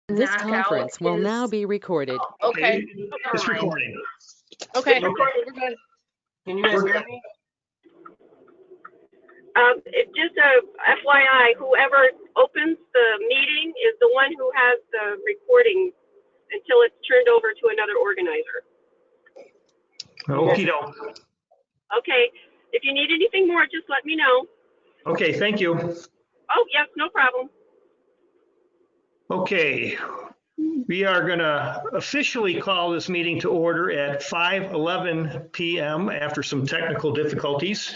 This knockout conference will now is- be recorded. Oh, okay. It's Never mind. recording. Okay, Okay. we're good. Can you guys We're hear good. me? Just a FYI, whoever opens the meeting is the one who has the recording until it's turned over to another organizer. Okey doke. Okay, if you need anything more, just let me know. Okay, thank you. Oh, yes, no problem. Okay, we are going to officially call this meeting to order at 5:11 p.m. after some technical difficulties.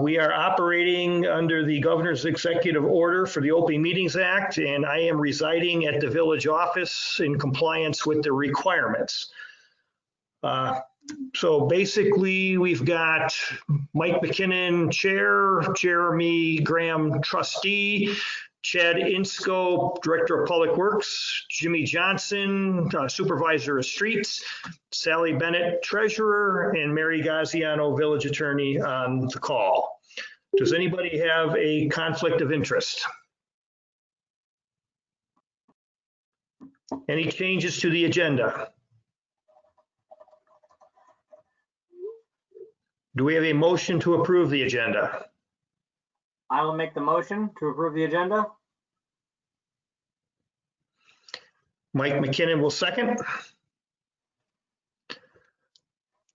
We are operating under the Governor's Executive Order for the Open Meetings Act, and I am residing at the village office in compliance with the requirements. So basically, we've got Mike McKinnon, Chair, Jeremy Graham, Trustee, Chad Insko, Director of Public Works, Jimmy Johnson, Supervisor of Streets, Sally Bennett, Treasurer, and Mary Gaziano, Village Attorney on the call. Does anybody have a conflict of interest? Any changes to the agenda? Do we have a motion to approve the agenda? I will make the motion to approve the agenda. Mike McKinnon will second.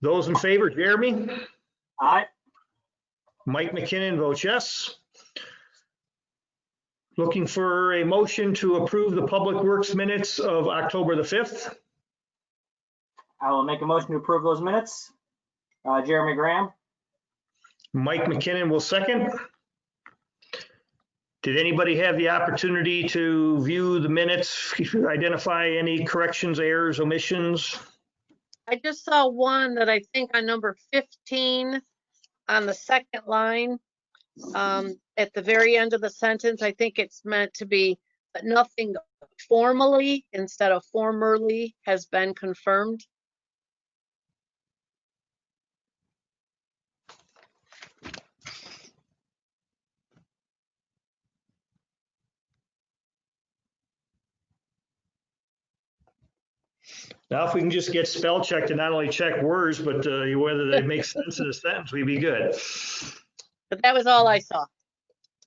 Those in favor, Jeremy? Aye. Mike McKinnon votes yes. Looking for a motion to approve the Public Works minutes of October the 5th. I will make a motion to approve those minutes. Jeremy Graham. Mike McKinnon will second. Did anybody have the opportunity to view the minutes, identify any corrections, errors, omissions? I just saw one that I think on number 15 on the second line, at the very end of the sentence, I think it's meant to be that nothing formally instead of formerly has been confirmed. Now, if we can just get spell checked and not only check words, but whether they make sense in a sentence, we'd be good. But that was all I saw.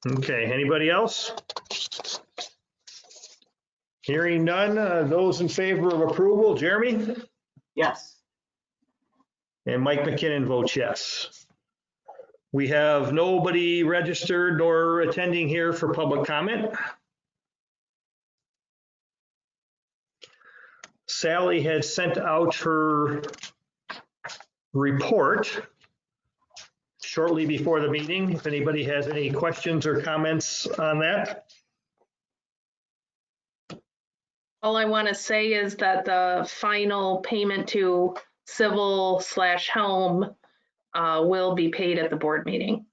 Okay, anybody else? Hearing none, those in favor of approval, Jeremy? Yes. And Mike McKinnon votes yes. We have nobody registered nor attending here for public comment. Sally had sent out her report shortly before the meeting. If anybody has any questions or comments on that. All I want to say is that the final payment to Civil/Helm will be paid at the board meeting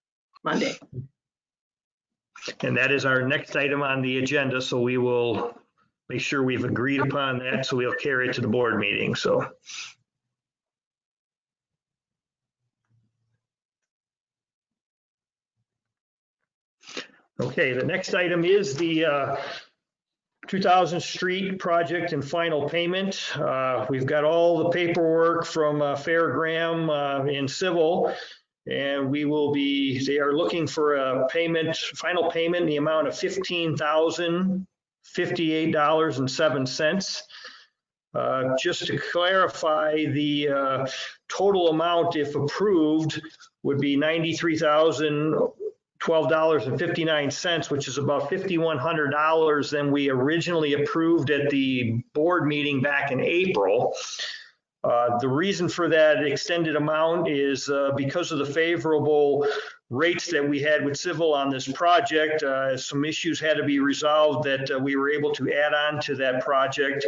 Monday. And that is our next item on the agenda, so we will make sure we've agreed upon that, so we'll carry it to the board meeting, so. Okay, the next item is the 2000 Street project and final payment. We've got all the paperwork from Fair Graham in Civil, and we will be, they are looking for a payment, final payment in the amount of $15,058.07. Just to clarify, the total amount, if approved, would be $93,012.59, which is about $5,100 than we originally approved at the board meeting back in April. The reason for that extended amount is because of the favorable rates that we had with Civil on this project. Some issues had to be resolved that we were able to add on to that project.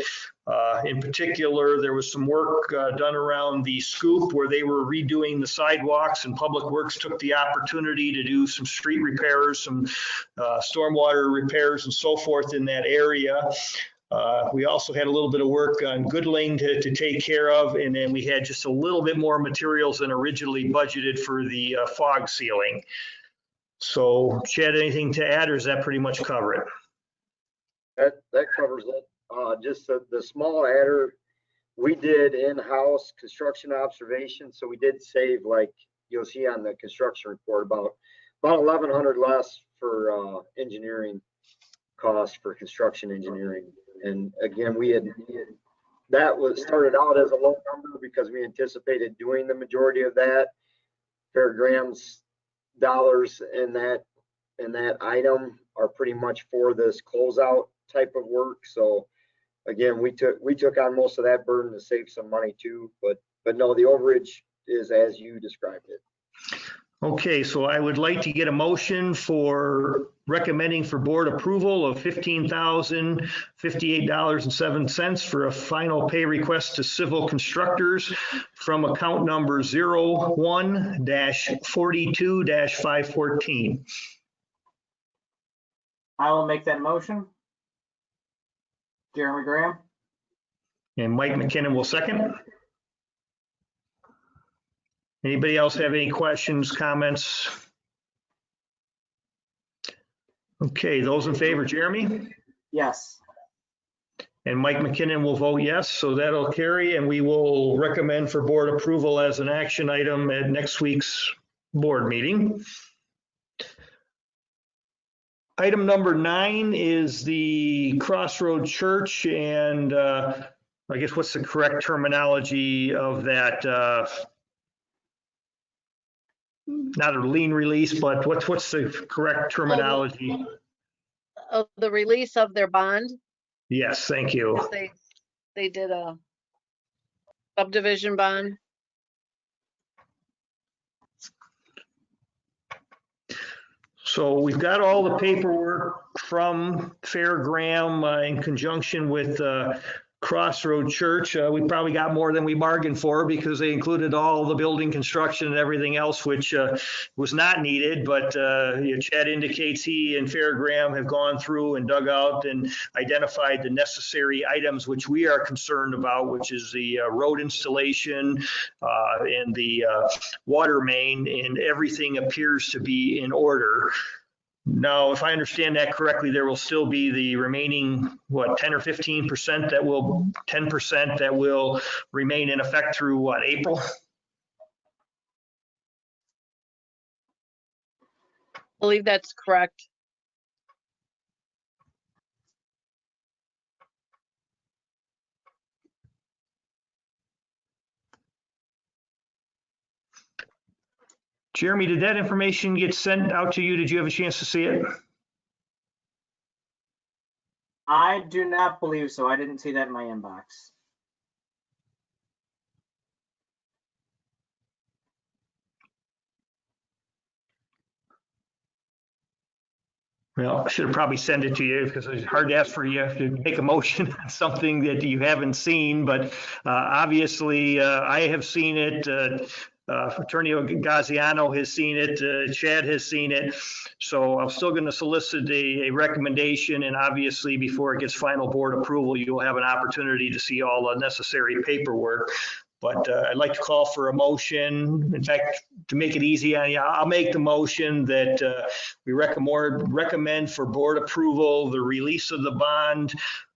In particular, there was some work done around the scoop where they were redoing the sidewalks, and Public Works took the opportunity to do some street repairs, some stormwater repairs and so forth in that area. We also had a little bit of work on Good Lane to take care of, and then we had just a little bit more materials than originally budgeted for the fog sealing. So Chad, anything to add, or does that pretty much cover it? That covers it. Just the small adder, we did in-house construction observation, so we did save, like you'll see on the construction report, about 1,100 less for engineering costs for construction engineering. And again, that was started out as a low number because we anticipated doing the majority of that. Fairgrounds dollars in that item are pretty much for this closeout type of work. So again, we took on most of that burden to save some money too, but no, the overage is as you described it. Okay, so I would like to get a motion for recommending for board approval of $15,058.07 for a final pay request to civil constructors from account number 01-42-514. I will make that motion. Jeremy Graham. And Mike McKinnon will second. Anybody else have any questions, comments? Okay, those in favor, Jeremy? Yes. And Mike McKinnon will vote yes, so that'll carry, and we will recommend for board approval as an action item at next week's board meeting. Item number 9 is the Crossroad Church, and I guess what's the correct terminology of that? Not a lien release, but what's the correct terminology? Of the release of their bond. Yes, thank you. They did a subdivision bond. So we've got all the paperwork from Fairgram in conjunction with Crossroad Church. We probably got more than we bargained for because they included all the building construction and everything else, which was not needed. But Chad indicates he and Fairgram have gone through and dug out and identified the necessary items which we are concerned about, which is the road installation and the water main, and everything appears to be in order. Now, if I understand that correctly, there will still be the remaining, 10 or 15% that will, 10% that will remain in effect through April? I believe that's correct. Jeremy, did that information get sent out to you? Did you have a chance to see it? I do not believe so. I didn't see that in my inbox. Well, I should have probably sent it to you because it's hard to ask for you to make a motion on something that you haven't seen. But obviously, I have seen it. Attorney Gaziano has seen it. Chad has seen it. So I'm still going to solicit a recommendation. And obviously, before it gets final board approval, you'll have an opportunity to see all the necessary paperwork. But I'd like to call for a motion. In fact, to make it easy, I'll make the motion that we recommend for board approval the release of the bond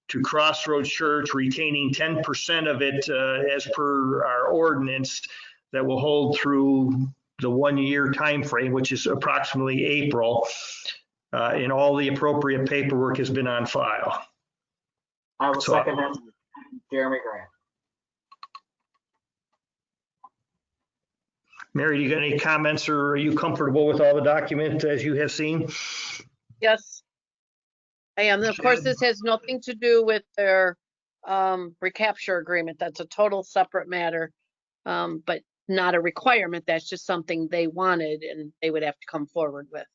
to Crossroads Church, retaining 10% of it as per our ordinance that will hold through the 1-year time frame, which is approximately April, and all the appropriate paperwork has been on file. I will second that. Jeremy Graham. Mary, do you got any comments, or are you comfortable with all the documents as you have seen? Yes. I am. Of course, this has nothing to do with their recapture agreement. That's a total separate matter, but not a requirement. That's just something they wanted and they would have to come forward with.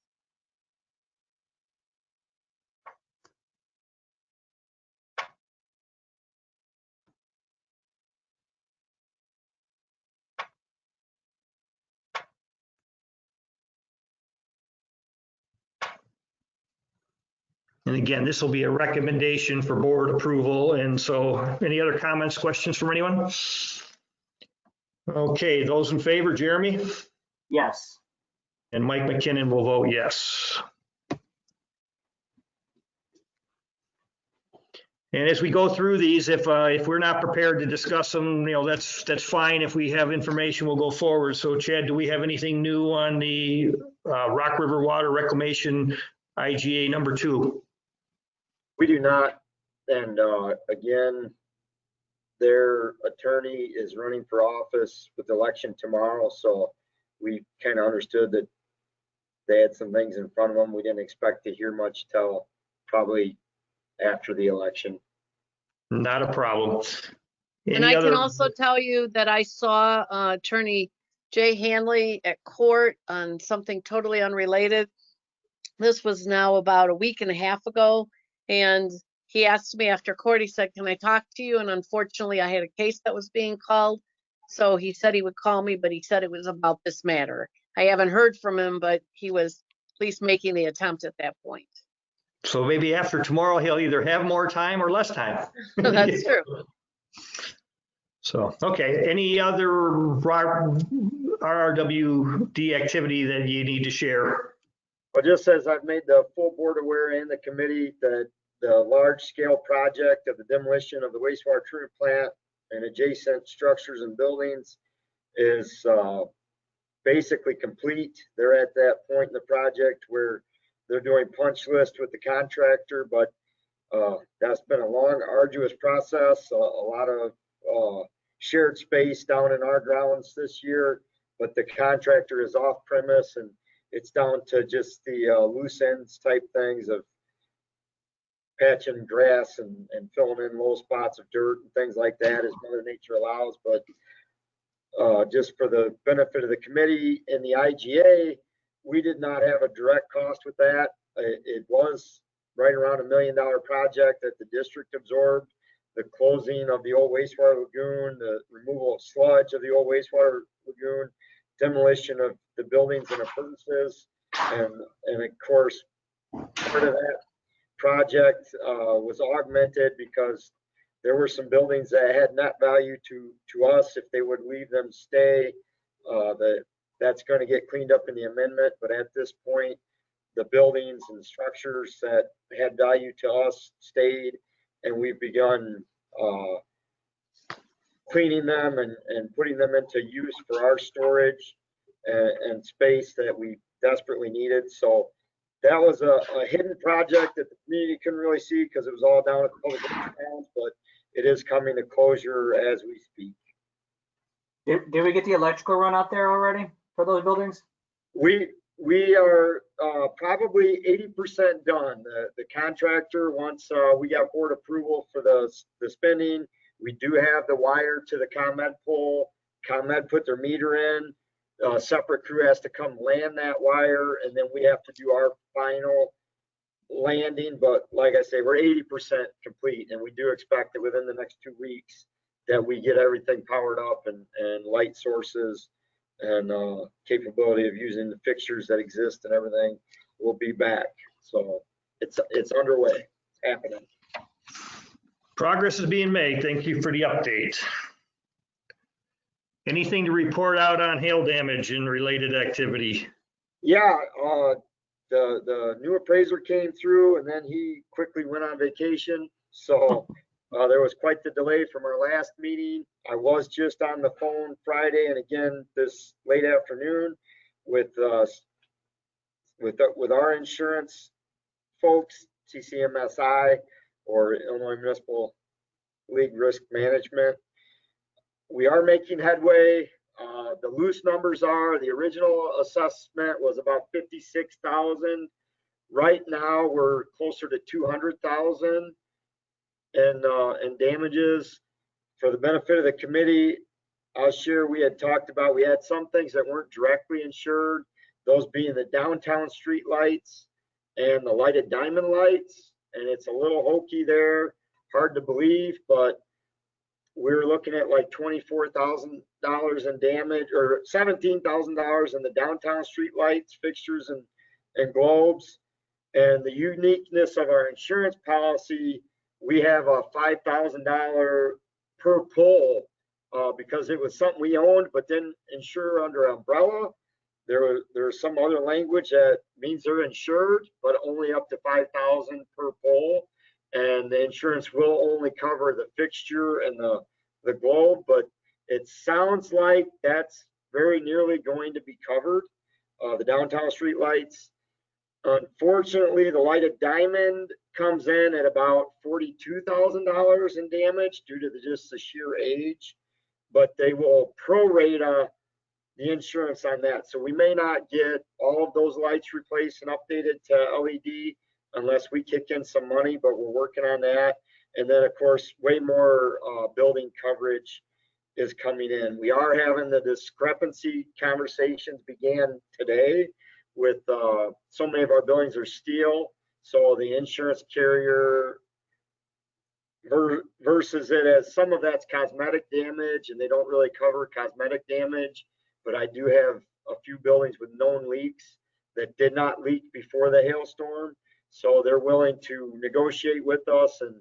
And again, this will be a recommendation for board approval. And so any other comments, questions from anyone? Okay, those in favor, Jeremy? Yes. And Mike McKinnon will vote yes. And as we go through these, if we're not prepared to discuss them, that's fine. If we have information, we'll go forward. So Chad, do we have anything new on the Rock River Water Reclamation IGA number 2? We do not. And again, their attorney is running for office with the election tomorrow. So we kind of understood that they had some things in front of them. We didn't expect to hear much till probably after the election. Not a problem. And I can also tell you that I saw Attorney Jay Hanley at court on something totally unrelated. This was now about a week and a half ago. And he asked me after court, he said, can I talk to you? And unfortunately, I had a case that was being called. So he said he would call me, but he said it was about this matter. I haven't heard from him, but he was at least making the attempt at that point. So maybe after tomorrow, he'll either have more time or less time. That's true. So, okay. Any other RRWD activity that you need to share? Well, just as I've made the full board aware and the committee that the large scale project of the demolition of the wastewater treatment plant and adjacent structures and buildings is basically complete. They're at that point in the project where they're doing punch list with the contractor, but that's been a long, arduous process. A lot of shared space down in our grounds this year, but the contractor is off premise and it's down to just the loose ends type things of patching grass and filling in low spots of dirt and things like that as Mother Nature allows. But just for the benefit of the committee and the IGA, we did not have a direct cost with that. It was right around $1 million project that the district absorbed. The closing of the old wastewater lagoon, the removal of sludge of the old wastewater lagoon, demolition of the buildings and appurtenances, and of course, part of that project was augmented because there were some buildings that had net value to us if they would leave them stay. That's going to get cleaned up in the amendment, but at this point, the buildings and structures that had value to us stayed, and we've begun cleaning them and putting them into use for our storage and space that we desperately needed. So that was a hidden project that the community couldn't really see because it was all down at the public grounds, but it is coming to closure as we speak. Did we get the electrical run out there already for those buildings? We are probably 80% done. The contractor, once we got board approval for the spending, we do have the wire to the ComEd pole. ComEd put their meter in. A separate crew has to come land that wire, and then we have to do our final landing. But like I say, we're 80% complete, and we do expect that within the next 2 weeks that we get everything powered up and light sources and capability of using the fixtures that exist and everything will be back. So it's underway. It's happening. Progress is being made. Thank you for the update. Anything to report out on hail damage and related activity? Yeah, the new appraiser came through and then he quickly went on vacation. So there was quite the delay from our last meeting. I was just on the phone Friday and again this late afternoon with our insurance folks, CCMSI or Illinois Municipal League Risk Management. We are making headway. The loose numbers are the original assessment was about 56,000. Right now we're closer to 200,000 in damages. For the benefit of the committee, I'll share we had talked about we had some things that weren't directly insured, those being the downtown street lights and the lighted diamond lights. And it's a little hokey there, hard to believe, but we're looking at like $24,000 in damage or $17,000 in the downtown street lights, fixtures and globes. And the uniqueness of our insurance policy, we have a $5,000 per pole because it was something we owned but didn't insure under umbrella. There's some other language that means they're insured, but only up to $5,000 per pole. and the insurance will only cover the fixture and the globe, but it sounds like that's very nearly going to be covered. The downtown street lights. Unfortunately, the lighted diamond comes in at about $42,000 in damage due to just the sheer age, but they will prorate the insurance on that. So we may not get all of those lights replaced and updated to LED unless we kick in some money, but we're working on that. And then of course, way more building coverage is coming in. We are having the discrepancy conversations began today with so many of our buildings are steel. So the insurance carrier versus it as some of that's cosmetic damage and they don't really cover cosmetic damage. But I do have a few buildings with known leaks that did not leak before the hailstorm. So they're willing to negotiate with us, and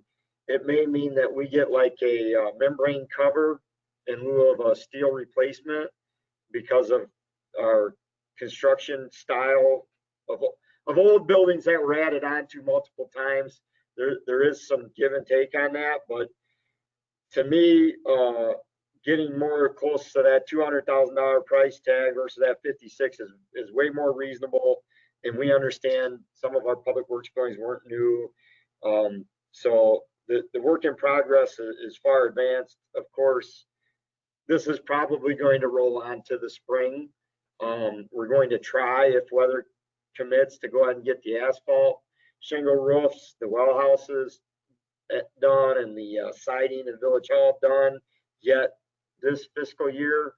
it may mean that we get like a membrane cover in lieu of a steel replacement because of our construction style of old buildings that were added onto multiple times. There is some give and take on that, but to me, getting more close to that $200,000 price tag versus that 56 is way more reasonable. And we understand some of our public works buildings weren't new. So the work in progress is far advanced. Of course, this is probably going to roll on to the spring. We're going to try, if weather commits, to go ahead and get the asphalt shingle roofs, the well houses done, and the siding and Village Hall done yet this fiscal year.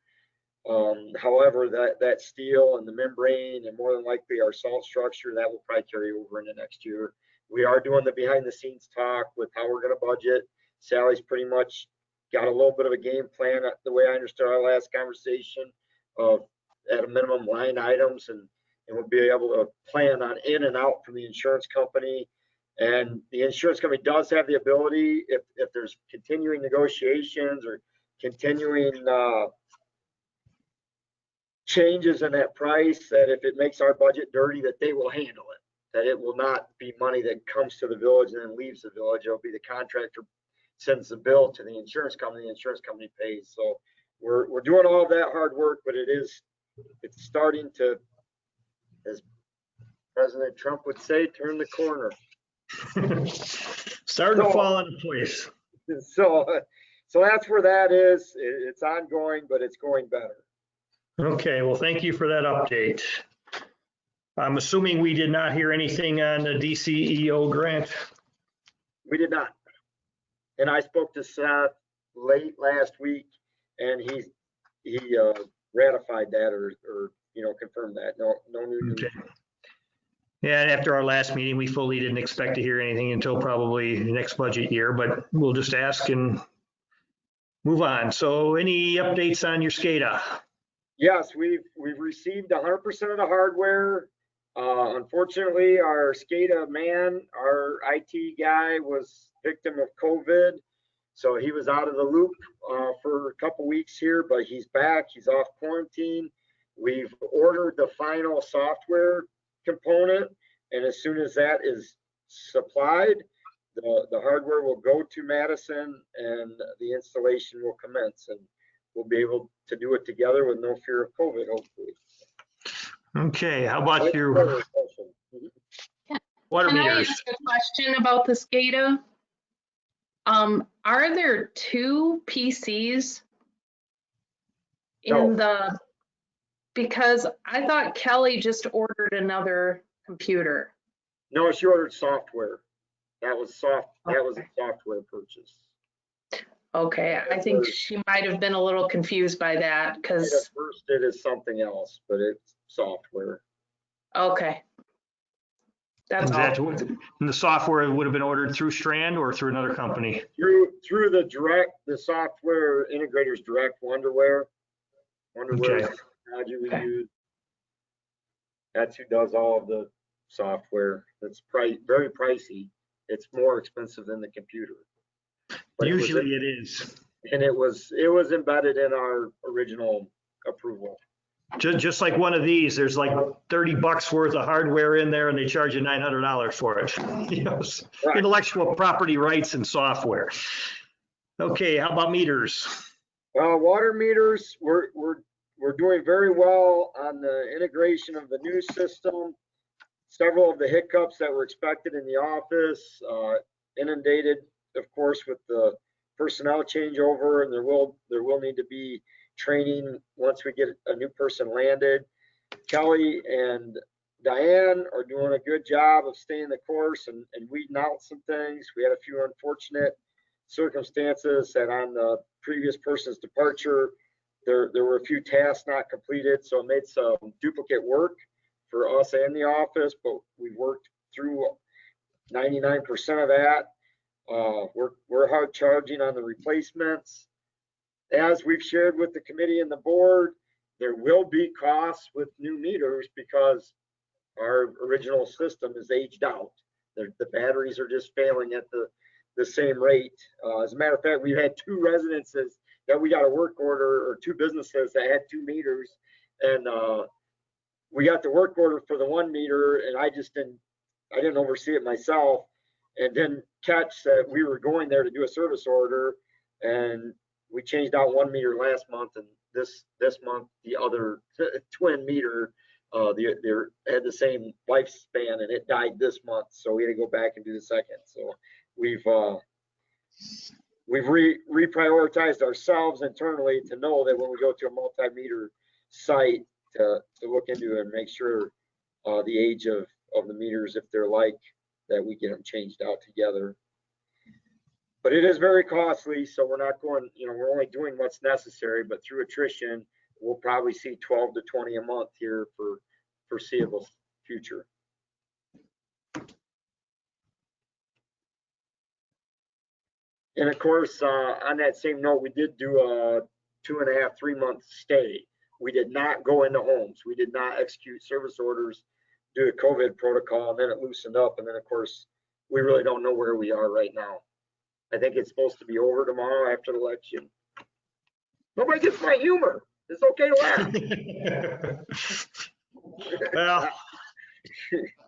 However, that steel and the membrane and more than likely our salt structure, that will probably carry over into next year. We are doing the behind the scenes talk with how we're going to budget. Sally's pretty much got a little bit of a game plan, the way I understood our last conversation, of at a minimum line items, and we'll be able to plan on in and out from the insurance company. And the insurance company does have the ability, if there's continuing negotiations or continuing changes in that price, that if it makes our budget dirty, that they will handle it. That it will not be money that comes to the village and then leaves the village. It'll be the contractor sends the bill to the insurance company pays. So we're doing all of that hard work, but it's starting to, as President Trump would say, turn the corner. Starting to fall into place. So that's where that is. It's ongoing, but it's going better. Okay, well, thank you for that update. I'm assuming we did not hear anything on the DCEO grant. We did not. And I spoke to Seth late last week, and he ratified that or confirmed that. No new news. Okay. Yeah, after our last meeting, we fully didn't expect to hear anything until probably the next budget year, but we'll just ask and move on. So any updates on your SCADA? Yes, we've received 100% of the hardware. Unfortunately, our SCADA man, our IT guy, was victim of COVID, so he was out of the loop for a couple weeks here, but he's back. He's off quarantine. We've ordered the final software component, and as soon as that is supplied, the hardware will go to Madison and the installation will commence, and we'll be able to do it together with no fear of COVID, hopefully. Okay, how about your water Can I meters? ask a question about the SCADA? Are there two PCs in the, because I thought Kelly just ordered another computer. No, she ordered software. That was a software purchase. Okay, I think she might have been a little confused by that because, At first it is something else, but it's software. okay. That's Is that all. what- and the software would have been ordered through Strand or through another company? Through the software integrators direct Wonderware. Wonderware is Okay. the technology we Okay. use. That's who does all of the software. It's very pricey. It's more expensive than the computer. But Usually it is. it was embedded in our original approval. Just like one of these, there's like 30 bucks worth of hardware in there and they charge you $900 for it. You know, it's Right. intellectual property rights and software. Okay, how about meters? Water meters, we're doing very well on the integration of the new system. Several of the hiccups that were expected in the office, inundated, of course, with the personnel changeover, and there will need to be training once we get a new person landed. Kelly and Diane are doing a good job of staying the course and weeding out some things. We had a few unfortunate circumstances that on the previous person's departure, there were a few tasks not completed, so it made some duplicate work for us and the office, but we worked through 99% of that. We're hard charging on the replacements. As we've shared with the committee and the board, there will be costs with new meters because our original system is aged out. The batteries are just failing at the same rate. As a matter of fact, we've had 2 residences that we got a work order, or 2 businesses that had 2 meters, and we got the work order for the 1 meter, and I didn't oversee it myself, and didn't catch that we were going there to do a service order, and we changed out 1 meter last month, and this month the other twin meter, they had the same lifespan, and it died this month, so we had to go back and do the second. So we've reprioritized ourselves internally to know that when we go to a multi-meter site to look into it and make sure the age of the meters, if they're like, that we get them changed out together. But it is very costly, so we're not going, we're only doing what's necessary, but through attrition, we'll probably see 12 to 20 a month here for foreseeable future. And of course, on that same note, we did do a 2.5, 3 month stay. We did not go into homes. We did not execute service orders due to COVID protocol, and then it loosened up. And then of course, we really don't know where we are right now. I think it's supposed to be over tomorrow after the election. Nobody gets my humor. It's okay to laugh. Well,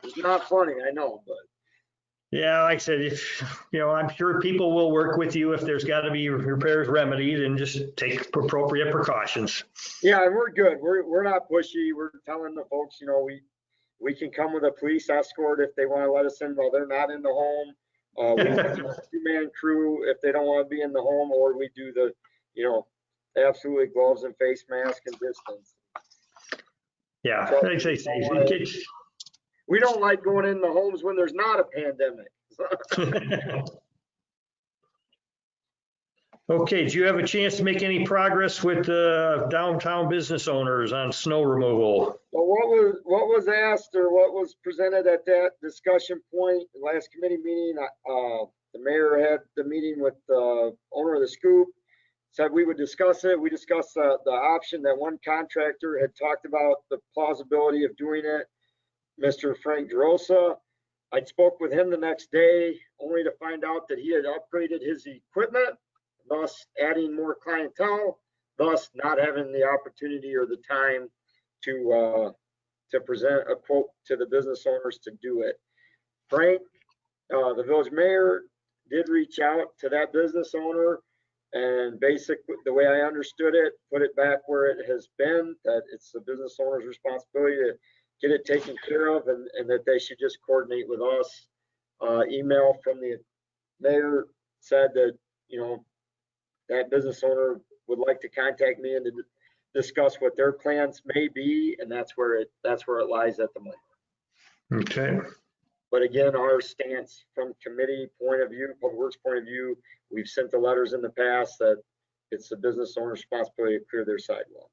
it's not funny, I know, but. yeah, like I said, I'm sure people will work with you if there's got to be repairs remedied, and just take appropriate precautions. Yeah, and we're good. We're not pushy. We're telling the folks, we can come with a police escort if they want to let us in while they're not in the home. We have a 2-man crew if they don't want to be in the home, or we do the, absolutely gloves and face mask and distance. Yeah, So, like I say, we don't like going in the homes when there's not a pandemic. Okay, do you have a chance to make any progress with downtown business owners on snow removal? Well, what was asked, or what was presented at that discussion point, the last committee meeting, the mayor had the meeting with the owner of the Scoop, said we would discuss it. We discussed the option that one contractor had talked about, the plausibility of doing it, Mr. Frank DeRosa. I spoke with him the next day, only to find out that he had upgraded his equipment, thus adding more clientele, thus not having the opportunity or the time to present a quote to the business owners to do it. Frank, the village mayor, did reach out to that business owner, and basically, the way I understood it, put it back where it has been, that it's the business owner's responsibility to get it taken care of, and that they should just coordinate with us. Email from the mayor said that, that business owner would like to contact me and to discuss what their plans may be, and that's where it lies at the moment. Okay. But again, our stance from committee point of view, public works point of view, we've sent the letters in the past that it's the business owner's responsibility to clear their sidewalk.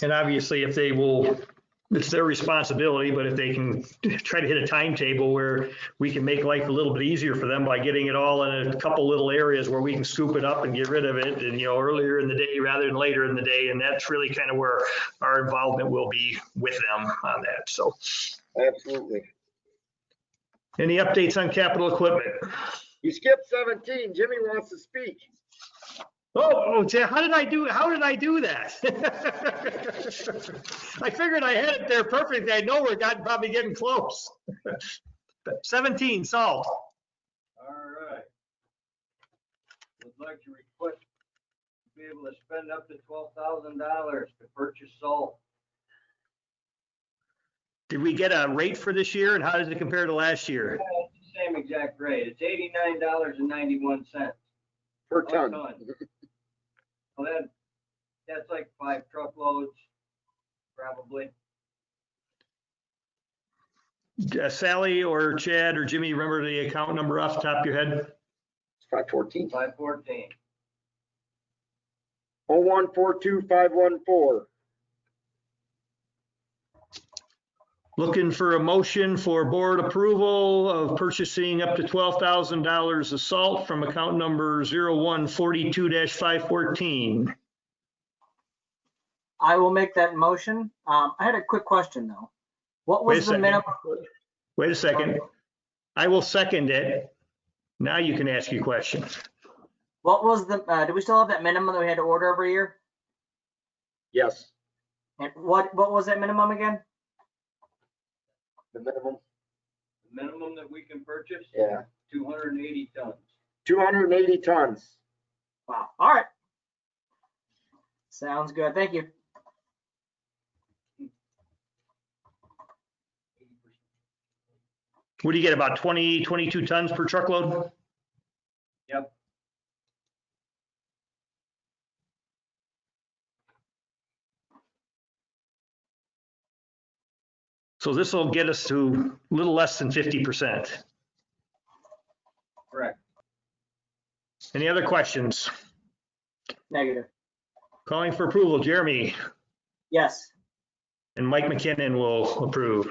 And obviously, it's their responsibility, but if they can try to hit a timetable where we can make life a little bit easier for them by getting it all in a couple little areas where we can scoop it up and get rid of it, and earlier in the day rather than later in the day, and that's really kind of where our involvement will be with them on that. So absolutely. Any updates on capital equipment? You skipped 17. Jimmy wants to speak. How did I do that? I figured I had it there perfectly. I know we're probably getting close. 17, salt. All right. Would like to request to be able to spend up to $12,000 to purchase salt. Did we get a rate for this year, and how does it compare to last year? Yeah, it's the same exact rate. It's $89.91 Per a ton. Well, that's like 5 truckloads, probably. Sally or Chad or Jimmy, remember the account number off the top of your head? It's 514. 514. 0142514. Looking for a motion for board approval of purchasing up to $12,000 of salt from account number 0142-514. I will make that motion. I had a quick question though. What Wait a was the second. minimum? Wait a second. I will second it. Now you can ask your question. What was the, do we still have that minimum that we had to order every year? Yes, And what was that minimum again? the minimum. The minimum that we can purchase, Yeah. 280 tons. 280 tons. Wow. All right. Sounds good. Thank you. What do you get, about 20, 22 tons per truckload? Yep. So this will get us to a little less than 50%. Correct. Any other questions? Negative. Calling for approval, Jeremy Yes. and Mike McKinnon will approve.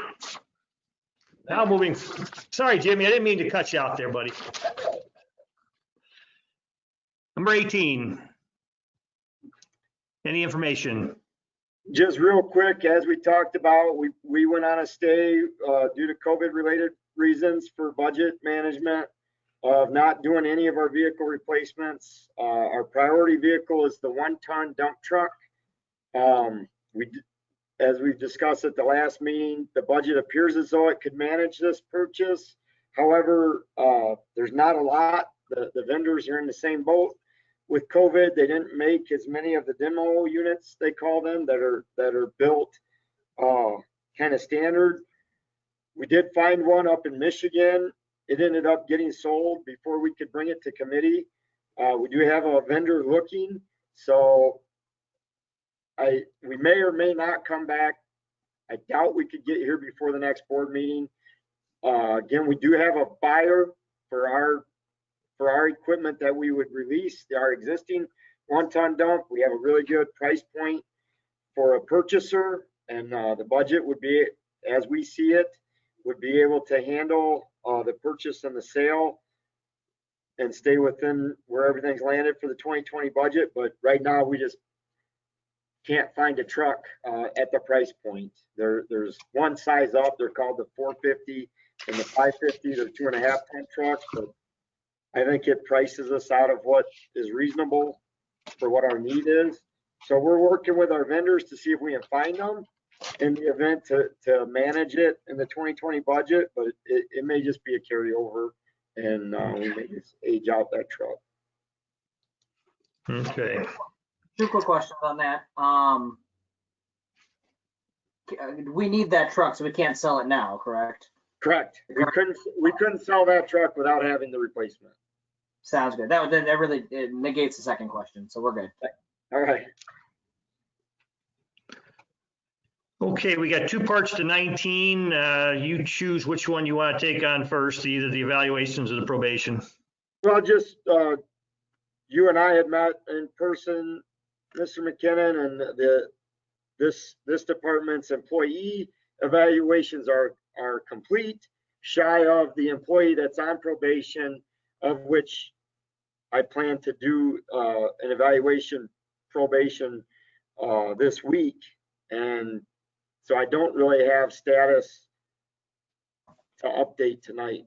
Now moving, sorry, Jimmy, I didn't mean to cut you out there, buddy. Number 18. Any information? Just real quick, as we talked about, we went on a stay due to COVID-related reasons for budget management of not doing any of our vehicle replacements. Our priority vehicle is the 1-ton dump truck. As we've discussed at the last meeting, the budget appears as though it could manage this purchase. However, there's not a lot. The vendors are in the same boat. With COVID, they didn't make as many of the demo units, they call them, that are built kind of standard. We did find one up in Michigan. It ended up getting sold before we could bring it to committee. We do have a vendor looking, so we may or may not come back. I doubt we could get here before the next board meeting. Again, we do have a buyer for our equipment that we would release, our existing 1-ton dump. We have a really good price point for a purchaser, and the budget would be, as we see it, would be able to handle the purchase and the sale and stay within where everything's landed for the 2020 budget. But right now, we just can't find a truck at the price point. There's one size up. They're called the 450 and the 550. They're 2.5-ton trucks, but I think it prices us out of what is reasonable for what our need is. So we're working with our vendors to see if we can find them in the event to manage it in the 2020 budget, but it may just be a carryover, and we may just age out that truck. Okay. 2 quick questions on that. We need that truck, so we can't sell it now, correct? Correct. We couldn't sell that truck without having the replacement. Sounds good. That really it negates the second question, so we're good. All right. Okay, we got 2 parts to 19. You choose which one you want to take on first, either the evaluations or the probation. Well, just you and I had met in person, Mr. McKinnon, and this department's employee evaluations are complete, shy of the employee that's on probation, of which I plan to do an evaluation probation this week. And so I don't really have status to update tonight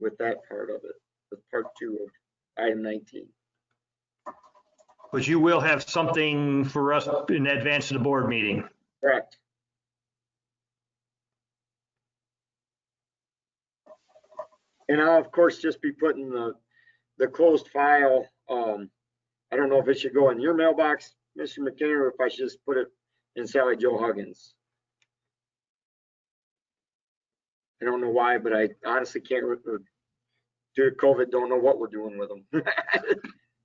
with that part of it, with part 2 of item 19. But you will have something for us in advance of the board meeting. Correct. And I'll of course just be putting the closed file. I don't know if it should go in your mailbox, Mr. McKinnon, or if I should just put it in Sally Joe Huggins. I don't know why, but I honestly can't, due to COVID, don't know what we're doing with them.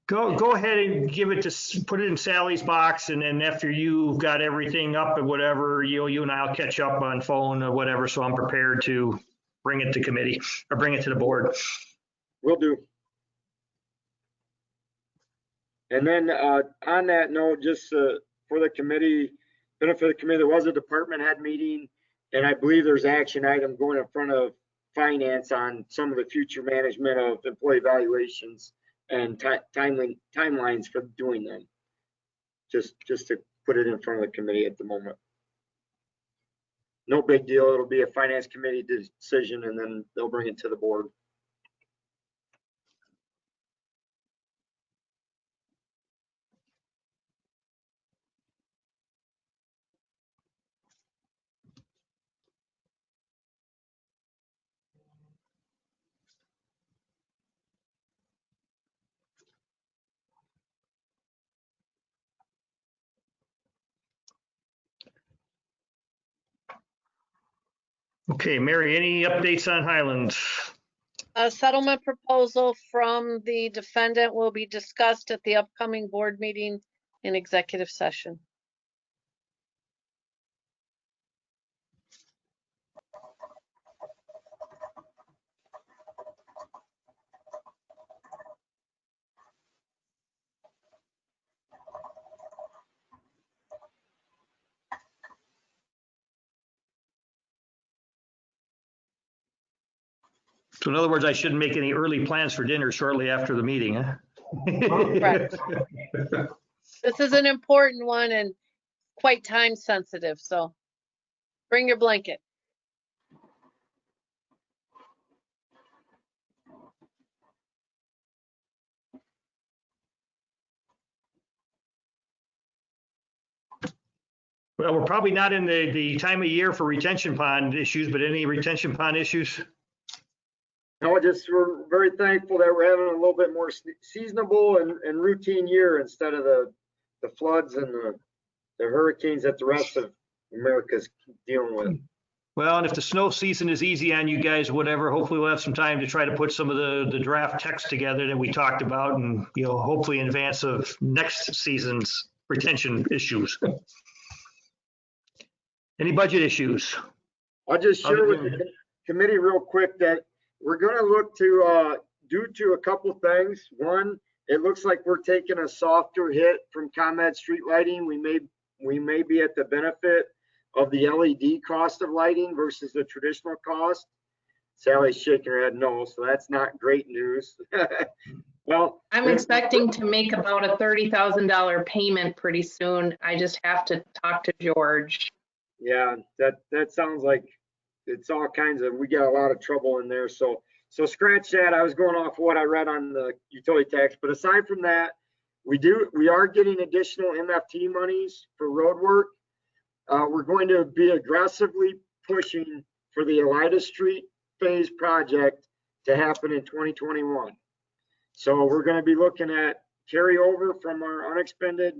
Go ahead and put it in Sally's box, and then after you've got everything up and whatever, you and I'll catch up on phone or whatever, so I'm prepared to bring it to committee or bring it to the board. Will do. And then on that note, just for the committee, benefit of the committee, there was a department head meeting, and I believe there's action item going in front of finance on some of the future management of employee evaluations and timelines for doing them. Just to put it in front of the committee at the moment. No big deal. It'll be a finance committee decision, and then they'll bring it to the board. Okay, Mary, any updates on Highlands? A settlement proposal from the defendant will be discussed at the upcoming board meeting in executive session. So in other words, I shouldn't make any early plans for dinner shortly after the meeting, huh? Correct. This is an important one and quite time sensitive, so bring your blanket. Well, we're probably not in the time of year for retention pond issues, but any retention pond issues? No, we're very thankful that we're having a little bit more seasonable and routine year instead of the floods and the hurricanes that the rest of America's dealing with. Well, and if the snow season is easy on you guys, whatever, hopefully we'll have some time to try to put some of the draft text together that we talked about, and hopefully in advance of next season's retention issues. Any budget issues? I'll just share with the committee real quick that we're going to look to, due to a couple things. One, it looks like we're taking a softer hit from ComEd street lighting. We may be at the benefit of the LED cost of lighting versus the traditional cost. Sally's shaking her head no, so that's not great news. Well, I'm expecting to make about a $30,000 payment pretty soon. I just have to talk to George. Yeah, that sounds like it's all kinds of, we got a lot of trouble in there. So scratch that. I was going off what I read on the utility tax, but aside from that, we are getting additional MFT monies for road work. We're going to be aggressively pushing for the Elida Street phase project to happen in 2021. So we're going to be looking at carryover from our unexpended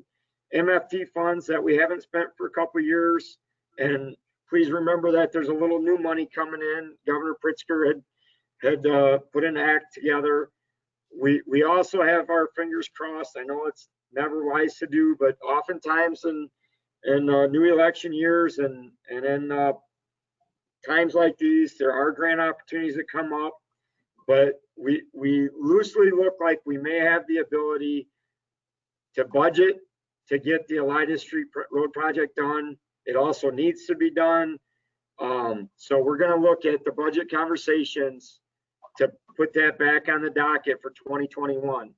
MFT funds that we haven't spent for a couple of years. And please remember that there's a little new money coming in. Governor Pritzker had put an act together. We also have our fingers crossed. I know it's never wise to do, but oftentimes in new election years and in times like these, there are grant opportunities that come up. But we loosely look like we may have the ability to budget to get the Elida Street Road project done. It also needs to be done. So we're going to look at the budget conversations to put that back on the docket for 2021.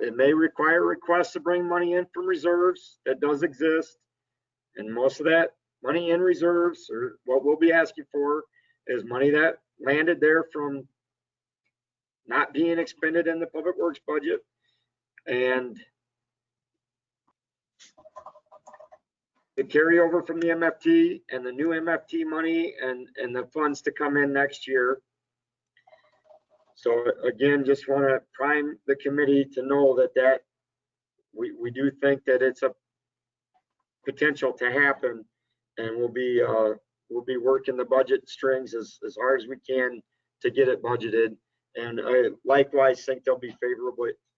It may require requests to bring money in from reserves. That does exist. And most of that money in reserves, or what we'll be asking for, is money that landed there from not being expended in the public works budget. And the carryover from the MFT and the new MFT money and the funds to come in next year. So again, just want to prime the committee to know that we do think that it's a potential to happen, and we'll be working the budget strings as hard as we can to get it budgeted. And I likewise think there'll be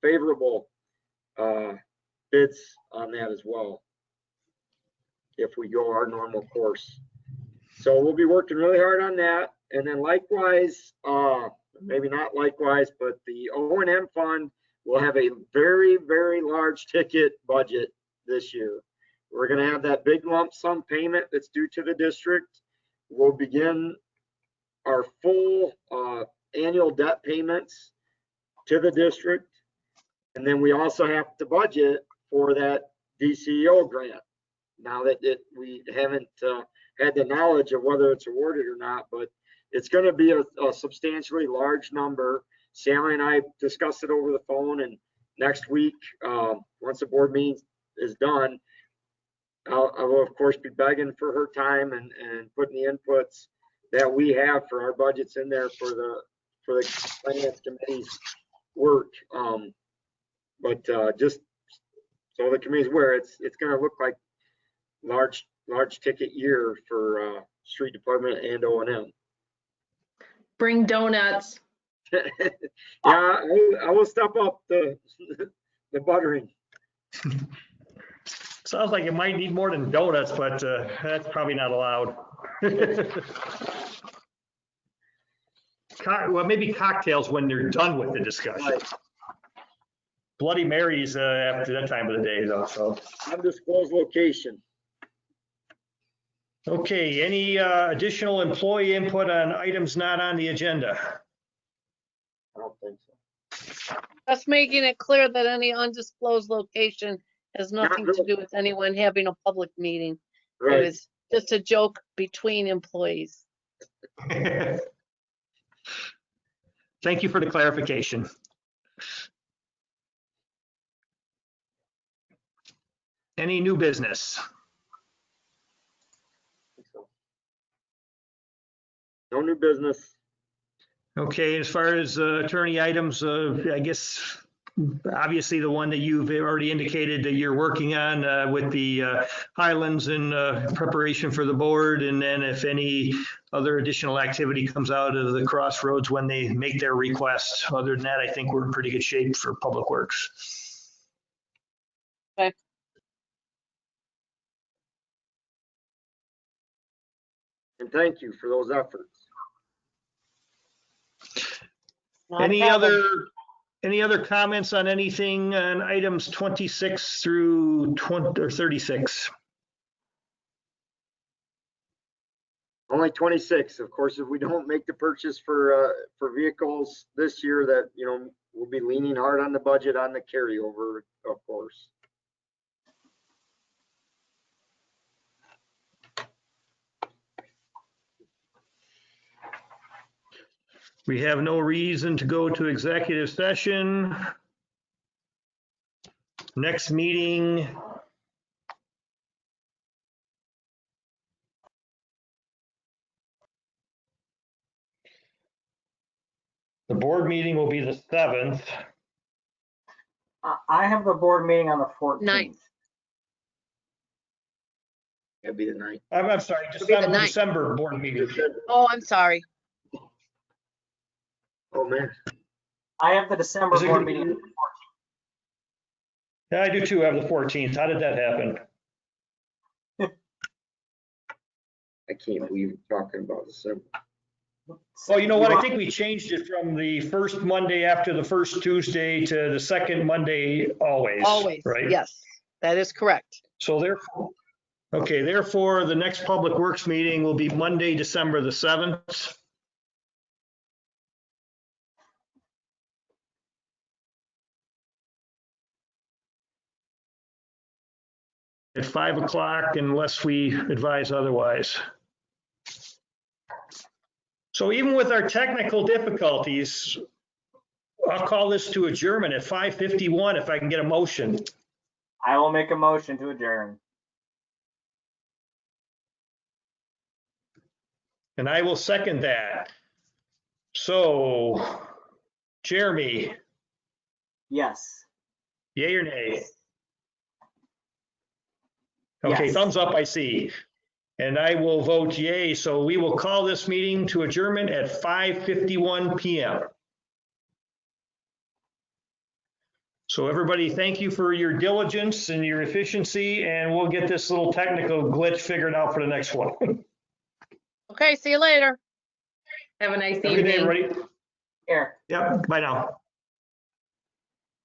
favorable bids on that as well if we go our normal course. So we'll be working really hard on that. And then likewise, maybe not likewise, but the O&M fund will have a very, very large ticket budget this year. We're going to have that big lump sum payment that's due to the district. We'll begin our full annual debt payments to the district. And then we also have to budget for that DCEO grant. Now that we haven't had the knowledge of whether it's awarded or not, but it's going to be a substantially large number. Sally and I discussed it over the phone, and next week, once the board meeting is done, I will of course be begging for her time and putting the inputs that we have for our budgets in there for the finance committee's work. But just so the committee's aware, it's going to look like large ticket year for street department and O&M. Bring donuts. Yeah, I will step up the buttering. Sounds like it might need more than donuts, but that's probably not allowed. Well, maybe cocktails when they're done with the discussion. Right. Bloody Marys after that time of the day, though. So, Undisclosed location. okay. Any additional employee input on items not on the agenda? I don't think so. Just making it clear that any undisclosed location has nothing to do with anyone having a public meeting. It Right. was just a joke between employees. Thank you for the clarification. Any new business? No new business. Okay, as far as attorney items, I guess obviously the one that you've already indicated that you're working on with the Highlands in preparation for the board, and then if any other additional activity comes out of the Crossroads when they make their request. Other than that, I think we're in pretty good shape for Public Works. Okay. And thank you for those efforts. Not a Any problem. other comments on anything on items 26 through 20 or 36? Only 26. Of course, if we don't make the purchase for vehicles this year, that, you know, we'll be leaning hard on the budget on the carryover, of course. We have no reason to go to executive session. Next meeting. The board meeting will be the 7th. I have the board meeting on the 14th. Ninth. That'd be the night. I'm sorry, It'll be the 9th. December board meeting. Oh, I'm sorry. Oh, man. I have the December Is it board gonna be- meeting. Yeah, I do too have the 14th. How did that happen? I can't believe you're talking about December. Oh, you know what? I think we changed it from the first Monday after the first Tuesday to the second Monday always. Always. Right? Yes, that is correct. So therefore, okay, therefore, the next Public Works meeting will be Monday, December the 7th. At 5 o'clock unless we advise otherwise. So even with our technical difficulties, I'll call this to adjournment at 5:51 if I can get a motion. I will make a motion to adjourn. And I will second that. So, Jeremy, Yes. yay or nay? Okay, Yes. thumbs up, I see. And I will vote yay. So we will call this meeting to adjournment at 5:51 PM. So everybody, thank you for your diligence and your efficiency, and we'll get this little technical glitch figured out for the next one. Okay, see you later. Have a nice Have a good day, evening. everybody. Here. Yep, bye now.